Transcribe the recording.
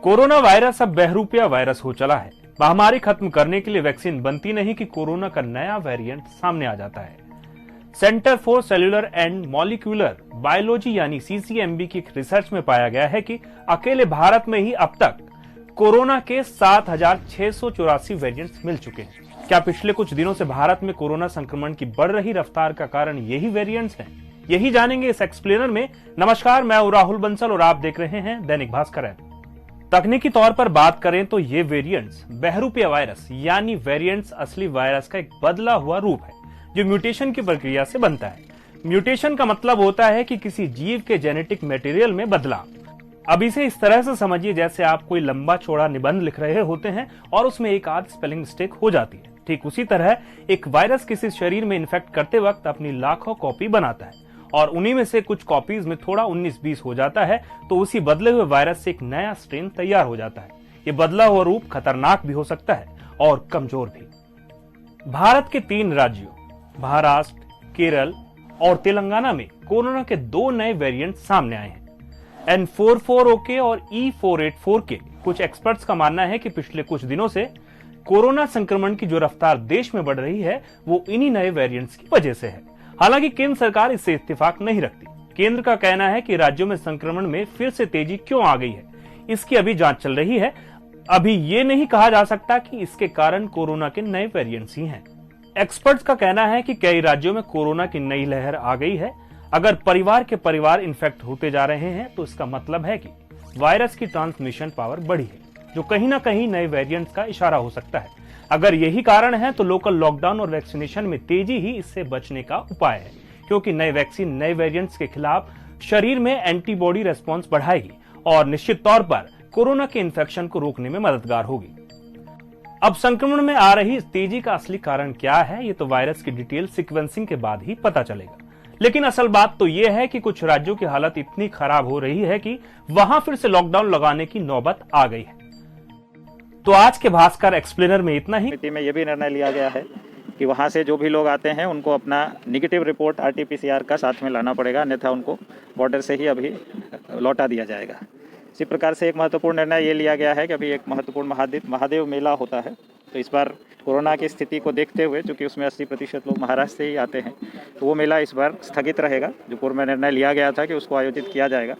Corona virus अब बहरूपिया virus हो चला है। महामारी खत्म करने के लिए वैक्सीन बनती नहीं कि कोरोना का नया वेरिएंट सामने आ जाता है। Centre for cellular and molecular biology यानी सीसीएमबी की रिसर्च में पाया गया है कि अकेले भारत में ही अब तक कोरोना के 7,684 वेरिएंट्स मिल चुके हैं। क्या पिछले कुछ दिनों से भारत में कोरोना संक्रमण की बढ़ रही रफ्तार का कारण यही वेरिएंट्स हैं? यही जानेंगे इस एक्सप्लेनर में। नमस्कार, मैं हूं राहुल बंसल और आप देख रहे हैं दैनिक भास्कर ऐप। तकनीकी तौर पर बात करें तो ये वेरिएंट्स बहरूपिया वायरस यानी वेरिएंट्स असली वायरस का एक बदला हुआ रूप है जो म्यूटेशन की प्रक्रिया से बनता है। म्यूटेशन का मतलब होता है कि किसी जीव के जेनेटिक मटेरियल में बदलाव। अब इसे इस तरह से समझिए जैसे आप कोई लंबा चौड़ा निबंध लिख रहे होते हैं और उसमें एक आध स्पेलिंग मिस्टेक हो जाती है। ठीक उसी तरह एक वायरस किसी शरीर में इन्फेक्ट करते वक्त अपनी लाखों कॉपी बनाता है और उन्हीं में से कुछ कॉपीज में थोड़ा 19-20 हो जाता है तो उसी बदले हुए वायरस से एक नया स्ट्रेन तैयार हो जाता है। ये बदला हुआ रूप खतरनाक भी हो सकता है और कमजोर भी। भारत के 3 राज्यों महाराष्ट्र, केरल और तेलंगाना में कोरोना के 2 नए वेरिएंट सामने आए हैं। N44OK और E484 के कुछ एक्सपर्ट्स का मानना है कि पिछले कुछ दिनों से कोरोना संक्रमण की जो रफ्तार देश में बढ़ रही है वो इन्हीं नए वेरिएंट्स की वजह से है। हालांकि केंद्र सरकार इससे इत्तेफाक नहीं रखती। केंद्र का कहना है कि राज्यों में संक्रमण में फिर से तेजी क्यों आ गई है, इसकी अभी जांच चल रही है। अभी ये नहीं कहा जा सकता कि इसके कारण कोरोना के नए वेरिएंट्स ही हैं। एक्सपर्ट्स का कहना है कि कई राज्यों में कोरोना की नई लहर आ गई है। अगर परिवार के परिवार इन्फेक्ट होते जा रहे हैं तो इसका मतलब है कि वायरस की ट्रांसमिशन पावर बढ़ी है, जो कहीं ना कहीं नए वेरिएंट्स का इशारा हो सकता है। अगर यही कारण है तो लोकल लॉकडाउन और वैक्सीनेशन में तेजी ही इससे बचने का उपाय है, क्योंकि नए वैक्सीन नए वेरिएंट्स के खिलाफ शरीर में एंटीबॉडी रेस्पॉन्स बढ़ाएगी और निश्चित तौर पर कोरोना के इन्फेक्शन को रोकने में मददगार होगी। अब संक्रमण में आ रही तेजी का असली कारण क्या है, ये तो वायरस की डिटेल सीक्वेंसिंग के बाद ही पता चलेगा। लेकिन असल बात तो यह है कि कुछ राज्यों की हालत इतनी खराब हो रही है कि वहां फिर से लॉकडाउन लगाने की नौबत आ गई है। तो आज के भास्कर एक्सप्लेनर में इतना ही। समिति में यह भी निर्णय लिया गया है कि वहां से जो भी लोग आते हैं उनको अपना नेगेटिव रिपोर्ट RT-PCR का साथ में लाना पड़ेगा, अन्यथा उनको बॉर्डर से ही अभी लौटा दिया जाएगा। इसी प्रकार से एक महत्वपूर्ण निर्णय ये लिया गया है कि अभी एक महत्वपूर्ण महादेव मेला होता है, तो इस बार कोरोना की स्थिति को देखते हुए, चूँकि उसमें 80% लोग महाराष्ट्र से ही आते हैं, तो वो मेला इस बार स्थगित रहेगा। जो पूर्व में निर्णय लिया गया था कि उसको आयोजित किया जाएगा,